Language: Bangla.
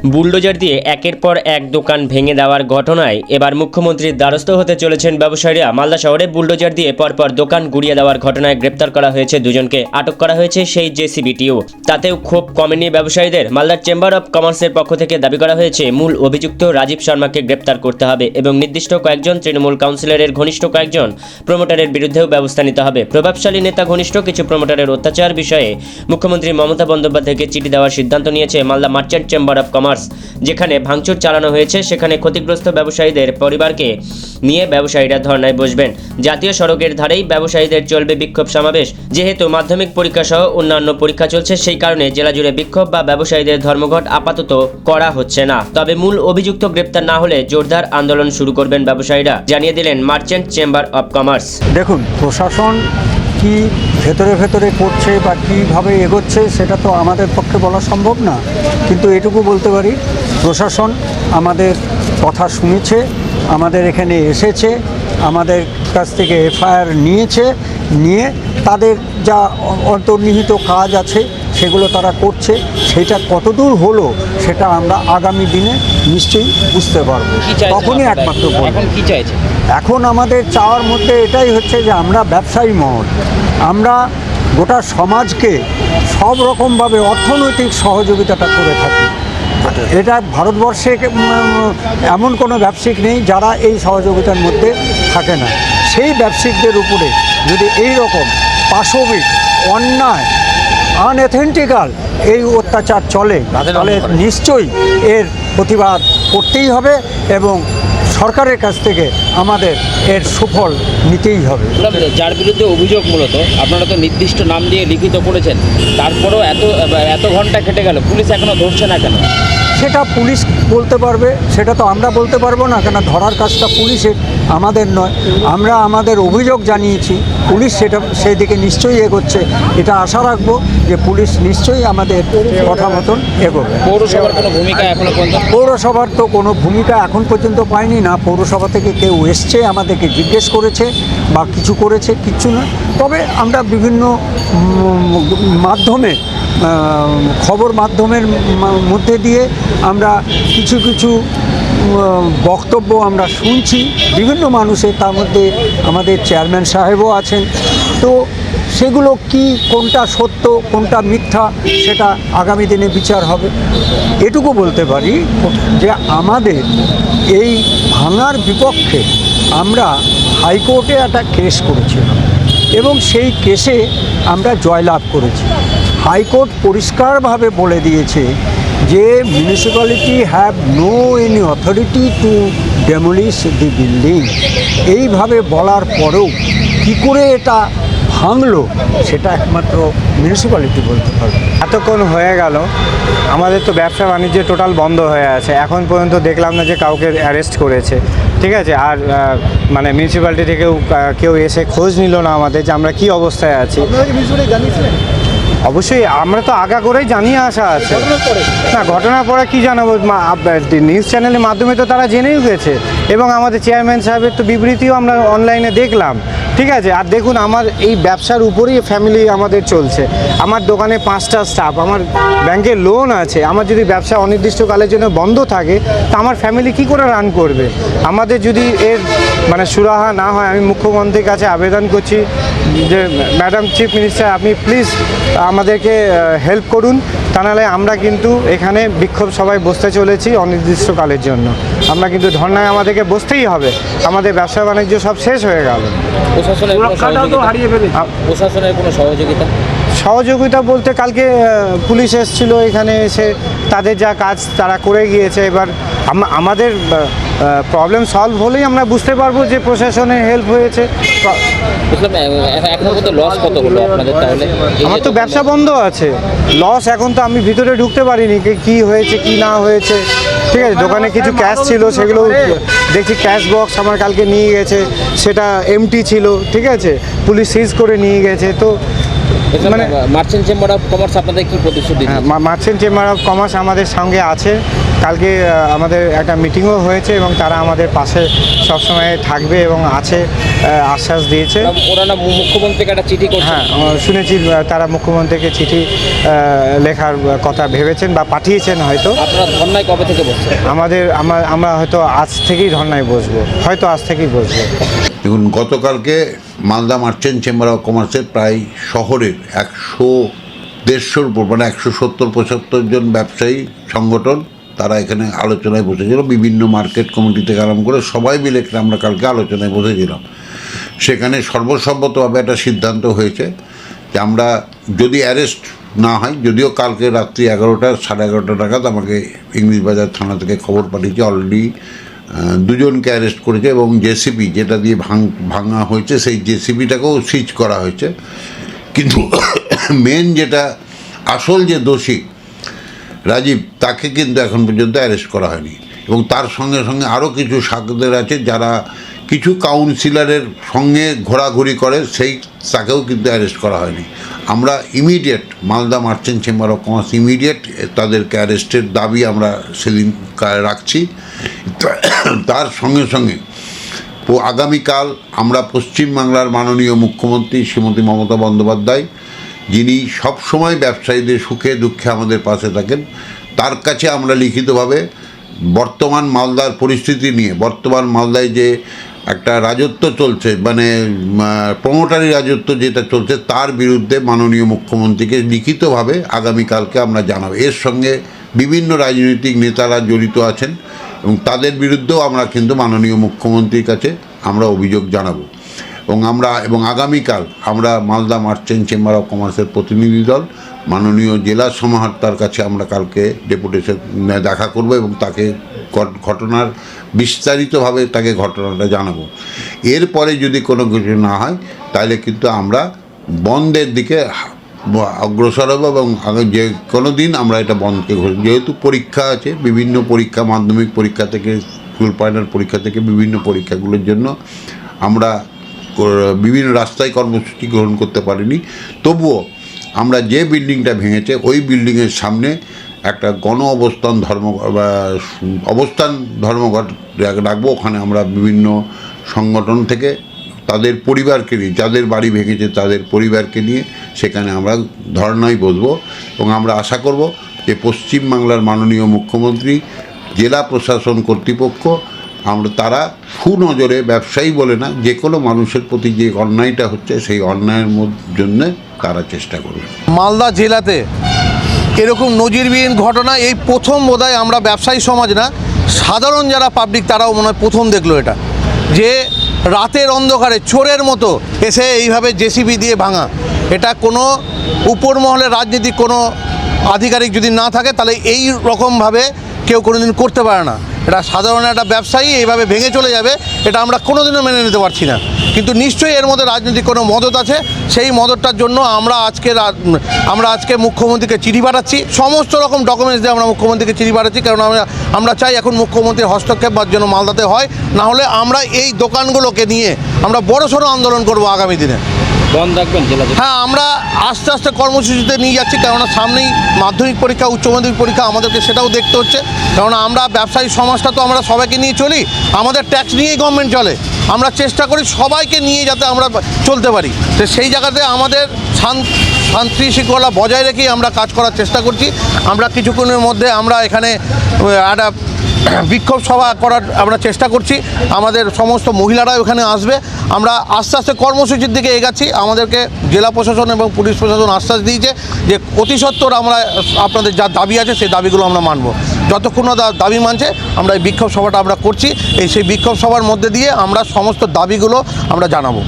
বুলডোজার দিয়ে একের পর এক দোকান ভেঙে দেওয়ার ঘটনায় এবার মুখ্যমন্ত্রীর দ্বারস্থ হতে চলেছেন ব্যবসায়ীরা। মালদা শহরে বুলডোজার দিয়ে পরপর দোকান গুড়িয়ে দেওয়ার ঘটনায় গ্রেপ্তার করা হয়েছে দুজনকে, আটক করা হয়েছে সেই জেসিবিটিও। তাতেও ক্ষোভ কমেনি ব্যবসায়ীদের। মালদার চেম্বার অব কমার্সের পক্ষ থেকে দাবি করা হয়েছে মূল অভিযুক্ত রাজীব শর্মাকে গ্রেপ্তার করতে হবে এবং নির্দিষ্ট কয়েকজন তৃণমূল কাউন্সিলরের ঘনিষ্ঠ কয়েকজন প্রমোটারের বিরুদ্ধেও ব্যবস্থা নিতে হবে। প্রভাবশালী নেতা ঘনিষ্ঠ কিছু প্রমোটারের অত্যাচার বিষয়ে মুখ্যমন্ত্রী মমতা বন্দ্যোপাধ্যায়কে চিঠি দেওয়ার সিদ্ধান্ত নিয়েছে Malda merchant chamber of commerce. যেখানে ভাঙচুর চালানো হয়েছে সেখানে ক্ষতিগ্রস্ত ব্যবসায়ীদের পরিবারকে নিয়ে ব্যবসায়ীরা ধর্নায় বসবেন। জাতীয় সড়কের ধারেই ব্যবসায়ীদের চলবে বিক্ষোভ সমাবেশ। যেহেতু মাধ্যমিক পরীক্ষা সহ অন্যান্য পরীক্ষা চলছে, সেই কারণে জেলা জুড়ে বিক্ষোভ বা ব্যবসায়ীদের ধর্মঘট আপাতত করা হচ্ছে না। তবে মূল অভিযুক্ত গ্রেপ্তার না হলে জোরদার আন্দোলন শুরু করবেন ব্যবসায়ীরা, জানিয়ে দিলেন মার্চেন্ট চেম্বার অব কমার্স। দেখুন, প্রশাসন কি ভেতরে ভেতরে করছে বা কীভাবে এগোচ্ছে সেটা তো আমাদের পক্ষে বলা সম্ভব না, কিন্তু এটুকু বলতে পারি প্রশাসন আমাদের কথা শুনেছে, আমাদের এখানে এসেছে, আমাদের কাছ থেকে এফআইআর নিয়ে তাদের যা অন্তর্নিহিত কাজ আছে সেগুলো তারা করছে। সেটা কতদূর হলো সেটা আমরা আগামী দিনে নিশ্চয়ই বুঝতে পারবো, তখনই একমাত্র এখন কি চাইছে। এখন আমাদের চাওয়ার মধ্যে এটাই হচ্ছে যে আমরা ব্যবসায়ী মহল, আমরা গোটা সমাজকে সব রকমভাবে অর্থনৈতিক সহযোগিতাটা করে থাকি। এটা ভারতবর্ষে এমন কোনো ব্যবসায়িক নেই যারা এই সহযোগিতার মধ্যে থাকে না। সেই ব্যবসায়িকদের উপরে যদি এই রকম পাশবিক অন্যায় আনএথেন্টিক্যাল এই অত্যাচার চলে তাহলে নিশ্চয়ই এর প্রতিবাদ করতেই হবে এবং সরকারের কাছ থেকে আমাদের এর সুফল নিতেই হবে। যার বিরুদ্ধে অভিযোগ, মূলত আপনারা তো নির্দিষ্ট নাম দিয়ে লিখিত করেছেন, তারপরেও এত ঘন্টা কেটে গেল, পুলিশ এখনো ধরছে না কেন? সেটা পুলিশ বলতে পারবে, সেটা তো আমরা বলতে পারবো না, কেন ধরার কাজটা পুলিশের, আমাদের নয়। আমরা আমাদের অভিযোগ জানিয়েছি, পুলিশ সেই দিকে নিশ্চয়ই এগোচ্ছে। এটা আশা রাখবো যে পুলিশ নিশ্চয়ই আমাদের কথা মতন এগোবে। পৌরসভার কোনো ভূমিকা এখনো পর্যন্ত? পৌরসভার তো কোনো ভূমিকা এখন পর্যন্ত পাইনি না। পৌরসভা থেকে কেউ এসছে, আমাদেরকে জিজ্ঞেস করেছে বা কিছু করেছে, কিচ্ছু নয়। তবে আমরা বিভিন্ন মাধ্যমে খবর মাধ্যমের মধ্যে দিয়ে আমরা কিছু বক্তব্য আমরা শুনছি বিভিন্ন মানুষের, তার মধ্যে আমাদের চেয়ারম্যান সাহেবও আছেন। তো সেগুলো কি, কোনটা সত্য কোনটা মিথ্যা সেটা আগামী দিনে বিচার হবে। এটুকু বলতে পারি যে আমাদের এই ভাঙার বিপক্ষে আমরা হাইকোর্টে একটা কেস করেছিলাম এবং সেই কেসে আমরা জয়লাভ করেছি। হাইকোর্ট পরিষ্কারভাবে বলে দিয়েছে যে municipality have no any authority to demolish the building. এইভাবে বলার পরেও কী করে এটা ভাঙলো সেটা একমাত্র মিউনিসিপ্যালিটি বলতে পারবে। এতক্ষণ হয়ে গেল, আমাদের তো ব্যবসা বাণিজ্য টোটাল বন্ধ হয়ে আছে, এখন পর্যন্ত দেখলাম না যে কাউকে অ্যারেস্ট করেছে, ঠিক আছে। আর মানে মিউনিসিপ্যালিটি থেকেও কেউ এসে খোঁজ নিল না আমাদের যে আমরা কী অবস্থায় আছি। অবশ্যই আমরা তো আগা করেই জানিয়ে আসা আছে না, ঘটনার পরে কী জানাবো, নিউজ চ্যানেলের মাধ্যমে তো তারা জেনেই গেছে এবং আমাদের চেয়ারম্যান সাহেবের তো বিবৃতিও আমরা অনলাইনে দেখলাম, ঠিক আছে। আর দেখুন, আমার এই ব্যবসার উপরেই ফ্যামিলি আমাদের চলছে। আমার দোকানে 5টা স্টাফ, আমার ব্যাংকে লোন আছে। আমার যদি ব্যবসা অনির্দিষ্টকালের জন্য বন্ধ থাকে তা আমার ফ্যামিলি কি করে রান করবে? আমাদের যদি এর মানে সুরাহা না হয়, আমি মুখ্যমন্ত্রীর কাছে আবেদন করছি যে ম্যাডাম চিফ মিনিস্টার, আপনি প্লিজ আমাদেরকে হেল্প করুন, তা নাহলে আমরা কিন্তু এখানে বিক্ষোভ সবাই বসতে চলেছি অনির্দিষ্টকালের জন্য। আমরা কিন্তু ধর্নায় আমাদেরকে বসতেই হবে, আমাদের ব্যবসা বাণিজ্য সব শেষ হয়ে গেল। প্রশাসনের কোনো সহযোগিতা বলতে কালকে পুলিশ এসেছিলো, এখানে এসে তাদের যা কাজ তারা করে গিয়েছে। এবার আমাদের প্রবলেম সলভ হলেই আমরা বুঝতে পারবো যে প্রশাসনের হেল্প হয়েছে। লস কত হলো আপনাদের তাহলে? আমার তো ব্যবসা বন্ধ আছে, লস এখন তো আমি ভিতরে ঢুকতে পারিনি কি হয়েছে কি না হয়েছে, ঠিক আছে। দোকানে কিছু ক্যাশ ছিল, সেগুলো দেখছি ক্যাশ বক্স আমার কালকে নিয়ে গেছে, সেটা এমটি ছিল, ঠিক আছে, পুলিশ সিজ করে নিয়ে গেছে। তো মানে মার্চেন্ট চেম্বার অফ কমার্স আপনাদের কি প্রতিশ্রুতি হ্যাঁ, মার্চেন্ট চেম্বার অফ কমার্স আমাদের সঙ্গে আছে। কালকে আমাদের একটা মিটিংও হয়েছে এবং তারা আমাদের পাশে সবসময় থাকবে এবং আছে, আশ্বাস দিয়েছে। ওরা না মুখ্যমন্ত্রীকে একটা চিঠি করছে? হ্যাঁ, শুনেছি তারা মুখ্যমন্ত্রীকে চিঠি লেখার কথা ভেবেছেন বা পাঠিয়েছেন হয়তো। আপনারা ধর্নায় কবে থেকে বসছেন? আমরা হয়তো আজ থেকেই ধর্নায় বসবো, হয়তো আজ থেকেই বসবো। দেখুন, গতকালকে মালদা মার্চেন্ট চেম্বার অফ কমার্সের প্রায় শহরের 100-150-র উপর, মানে 170-75 জন ব্যবসায়ী সংগঠন তারা এখানে আলোচনায় বসেছিল। বিভিন্ন মার্কেট কমিটি থেকে আরম্ভ করে সবাই মিলে আমরা কালকে আলোচনায় বসেছিলাম। সেখানে সর্বসম্মতভাবে একটা সিদ্ধান্ত হয়েছে যে আমরা যদি অ্যারেস্ট না হয়, যদিও কালকে রাত্রি 11:30 নাগাদ আমাকে ইংলিশ বাজার থানা থেকে খবর পাঠিয়েছে অলরেডি 2 জনকে অ্যারেস্ট করেছে এবং জেসিবি যেটা দিয়ে ভাঙা হয়েছে সেই জেসিবিটাকেও সিজ করা হয়েছে। কিন্তু মেন যেটা আসল যে দোষী রাজীব, তাকে কিন্তু এখন পর্যন্ত অ্যারেস্ট করা হয়নি এবং তার সঙ্গে সঙ্গে আরও কিছু শাকদের আছে যারা কিছু কাউন্সিলরের সঙ্গে ঘোরাঘুরি করে, তাকেও কিন্তু অ্যারেস্ট করা হয়নি। আমরা immediate Malda merchant chamber of commerce immediate তাদেরকে অ্যারেস্টের দাবি আমরা সেদিন রাখছি। তার সঙ্গে সঙ্গে আগামীকাল আমরা পশ্চিমবাংলার মাননীয় মুখ্যমন্ত্রী শ্রীমতী মমতা বন্দ্যোপাধ্যায়, যিনি সবসময় ব্যবসায়ীদের সুখে দুঃখে আমাদের পাশে থাকেন, তার কাছে আমরা লিখিতভাবে বর্তমান মালদার পরিস্থিতি নিয়ে, বর্তমান মালদায় যে একটা রাজত্ব চলছে, মানে প্রমোটারি রাজত্ব যেটা চলছে, তার বিরুদ্ধে মাননীয় মুখ্যমন্ত্রীকে লিখিতভাবে আগামীকালকে আমরা জানাবো। এর সঙ্গে বিভিন্ন রাজনৈতিক নেতারা জড়িত আছেন এবং তাদের বিরুদ্ধেও আমরা কিন্তু মাননীয় মুখ্যমন্ত্রীর কাছে আমরা অভিযোগ জানাবো। এবং আগামীকাল আমরা মালদা মার্চেন্ট চেম্বার অফ কমার্সের প্রতিনিধি দল মাননীয় জেলা সমাহর্তার কাছে আমরা কালকে ডেপুটেশন দেখা করব এবং তাকে ঘটনার বিস্তারিতভাবে তাকে ঘটনাটা জানাবো। এরপরে যদি কোনো কিছু না হয় তাহলে কিন্তু আমরা বন্ধের দিকে অগ্রসর হব এবং যে কোনো দিন আমরা এটা বন্ধকে যেহেতু পরীক্ষা আছে, বিভিন্ন পরীক্ষা, মাধ্যমিক পরীক্ষা থেকে স্কুল ফাইনাল পরীক্ষা থেকে বিভিন্ন পরীক্ষাগুলোর জন্য আমরা বিভিন্ন রাস্তায় কর্মসূচি গ্রহণ করতে পারিনি। তবুও আমরা যে বিল্ডিংটা ভেঙেছে ওই বিল্ডিংয়ের সামনে একটা অবস্থান ধর্মঘট রাখবো। ওখানে আমরা বিভিন্ন সংগঠন থেকে তাদের পরিবারকে নিয়ে, যাদের বাড়ি ভেঙেছে তাদের পরিবারকে নিয়ে সেখানে আমরা ধর্নায় বসবো এবং আমরা আশা করব যে পশ্চিমবাংলার মাননীয় মুখ্যমন্ত্রী, জেলা প্রশাসন কর্তৃপক্ষ তারা সুনজরে, ব্যবসায়ী বলে না, যে কোনো মানুষের প্রতি যে অন্যায়টা হচ্ছে সেই অন্যায়ের জন্য তারা চেষ্টা করবে। মালদা জেলাতে এরকম নজিরবিহীন ঘটনা এই প্রথম বোধহয় আমরা ব্যবসায়ী সমাজ না, সাধারণ যারা পাবলিক তারাও মনে হয় প্রথম দেখলো এটা, যে রাতের অন্ধকারে চোরের মতো এসে এইভাবে জেসিবি দিয়ে ভাঙা। এটা কোনো উপর মহলে রাজনীতিক কোনো আধিকারিক যদি না থাকে তাহলে এই রকমভাবে কেউ কোনোদিন করতে পারে না। এটা সাধারণ একটা ব্যবসায়ী এইভাবে ভেঙে চলে যাবে, এটা আমরা কোনোদিনও মেনে নিতে পারছি না। কিন্তু নিশ্চয়ই এর মধ্যে রাজনৈতিক কোনো মদত আছে। সেই মদতটার জন্য আমরা আজকে মুখ্যমন্ত্রীকে চিঠি পাঠাচ্ছি, সমস্ত রকম ডকুমেন্টস দিয়ে আমরা মুখ্যমন্ত্রীকে চিঠি পাঠাচ্ছি, কারণ আমরা চাই এখন মুখ্যমন্ত্রীর হস্তক্ষেপ যেন মালদাতে হয়, না হলে আমরা এই দোকানগুলোকে নিয়ে আমরা বড়সড় আন্দোলন করব আগামী দিনে। বন্ধ রাখবেন জেলা? হ্যাঁ, আমরা আস্তে আস্তে কর্মসূচিতে নিয়ে যাচ্ছি, কেননা সামনেই মাধ্যমিক পরীক্ষা, উচ্চ মাধ্যমিক পরীক্ষা, আমাদেরকে সেটাও দেখতে হচ্ছে। কেননা আমরা ব্যবসায়ী সমাজটা তো আমরা সবাইকে নিয়ে চলি, আমাদের ট্যাক্স নিয়েই গভর্নমেন্ট চলে, আমরা চেষ্টা করি সবাইকে নিয়ে যাতে আমরা চলতে পারি। তো সেই জায়গাতে আমাদের শান্তি শৃঙ্খলা বজায় রেখেই আমরা কাজ করার চেষ্টা করছি। আমরা কিছুক্ষণের মধ্যে আমরা এখানে একটা বিক্ষোভ সভা করার আমরা চেষ্টা করছি, আমাদের সমস্ত মহিলারা ওখানে আসবে। আমরা আস্তে আস্তে কর্মসূচির দিকে এগাচ্ছি। আমাদেরকে জেলা প্রশাসন এবং পুলিশ প্রশাসন আশ্বাস দিয়েছে যে অতি সত্বর আমরা আপনাদের যা দাবি আছে সেই দাবিগুলো আমরা মানব। যতক্ষণ না দাবি মানছে আমরা এই বিক্ষোভ সভাটা আমরা করছি। সেই বিক্ষোভ সভার মধ্যে দিয়ে আমরা সমস্ত দাবিগুলো আমরা জানাবো।